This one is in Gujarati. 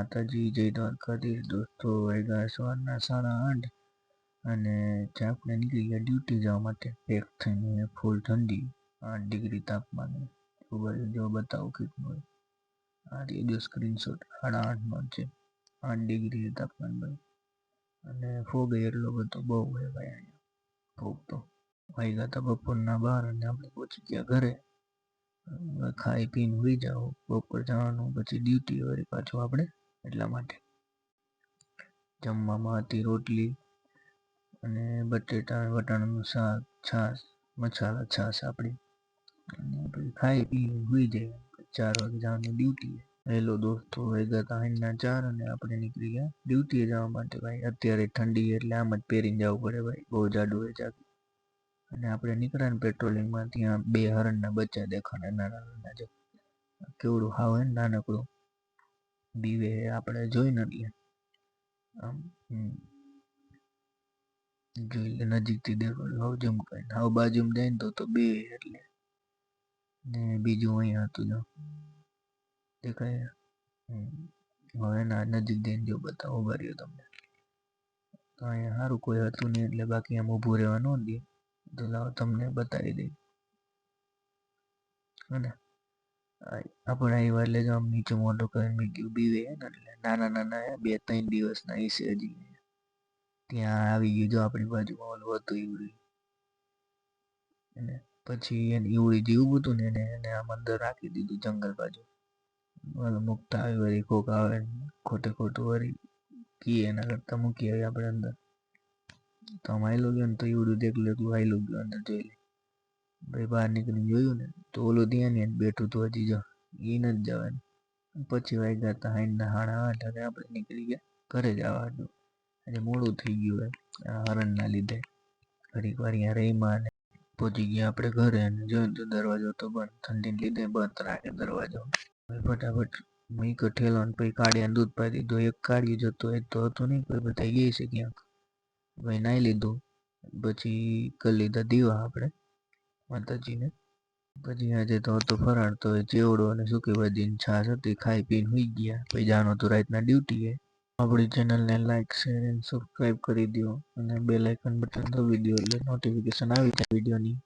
માતાજી, જય દ્વારકાધીશ દોસ્તો. વાગ્યા સવારના 8:30 અને આપણે નીકળી ગયા ડ્યુટી જવા માટે. પેક થઈને ફૂલ ઠંડી, 8 ડિગ્રી તાપમાન. જો બતાવું કેટલું હોય. આ રીડિયો સ્ક્રીનશોટ 8:30નો છે. 8 ડિગ્રી તાપમાન ભાઈ. અને ફોગ એટલો બધો બહુ હોય ભાઈ અહીંયા. ફોગ તો વાગ્યા હતા બપોરના 12 અને આપણે પહોંચી ગયા ઘરે. ખાઈ પીને હોઈ જાઓ, બપોર જવાનું પછી ડ્યુટી વળી પાછું આપણે. એટલા માટે જમવામાં હતી રોટલી અને બટેટા વટાણાનું શાક, છાશ, મસાલા છાશ આપણી. અને પછી ખાઈ પીને હોઈ જાય. 4 વાગે જવાનું ડ્યુટી. હેલો દોસ્તો, વાગ્યા હતા 4 અને આપણે નીકળી ગયા ડ્યુટીએ જવા માટે ભાઈ. અત્યારે ઠંડી એટલે આમ જ પહેરીને જવું પડે ભાઈ, બહુ જાડું હોય જાગી. અને આપણે નીકળ્યા ને પેટ્રોલિંગમાં, ત્યાં 2 હરણના બચ્ચા દેખાણે નાના નાના. જો કેવડું હાવ હે નાનકડું બીવે આપણે જોઈ નથી આમ. જોઈ લે નજીકથી દેખો, હાવ જમકાઈને હાવ બાજુમાં જાય ને તો બે એટલે. ને બીજું અહીંયા હતું જો દેખાય. હવે ના નજીક જઈને જો બતાવો ભર્યો તમને. તો અહીંયા સારું કોઈ હતું નહીં એટલે બાકી આમ ઊભું રહેવા ન દે. તો લાવો તમને બતાવી દઈ. અને આપણે આવ્યા એટલે જો આમ નીચે મોટો કરીને મેં ગયું બીવે ને એટલે નાના નાના 2-3 દિવસના હશે હજી. ત્યાં આવી ગયું જો આપણી બાજુમાં ઓલું હતું ઈવડી. અને પછી એને ઈવડી જેવું હતું ને એને આમ અંદર રાખી દીધું જંગલ બાજુ. ઓલું મુકતા આવી વળી કોક આવે ખોટું વળી કીએ એના કરતા મૂકી આવી આપણે અંદર. તો આમ હાઈલું ગયો ને તો ઈવડું દેખલું એટલું હાઈલું ગયું અંદર જોઈ લે. ભાઈ બહાર નીકળીને જોયું ને તો ઓલું ત્યાં ને બેઠું તો હજી જો એ નથી જવાનું. પછી વાગ્યા હતા 8:30 અને આપણે નીકળી ગયા ઘરે જવા હતું. આજે મોડું થઈ ગયું હોય હરણના લીધે. ઘડીક વાર અહીંયા રહીમાં ને પહોંચી ગયા આપણે ઘરે અને જોયું તો દરવાજો તો બંધ. ઠંડીને લીધે બંધ રાખે દરવાજો. ફટાફટ મૂક્યો ઠેલો ને પછી કાઢીને દૂધ પાઈ દીધું. એક કાઢ્યું જતો એક તો હતું નહીં, કોઈ બધા ગઈ છે ક્યાંક. ભાઈ નાહી લીધું. પછી કરી લીધા દીવા આપણે માતાજીને. પછી આજે તો હતો ફરાળ, તો ચેવડો અને સૂકી ભાજી છાશ હતી. ખાઈ પીને હોઈ ગયા. પછી જવાનું હતું રાતના ડ્યુટીએ. આપણી ચેનલને લાઈક, શેર અને સબસ્ક્રાઈબ કરી દો અને બેલ આઇકન બટન દબાવી દો એટલે નોટિફિકેશન આવી જાય વિડીયોની.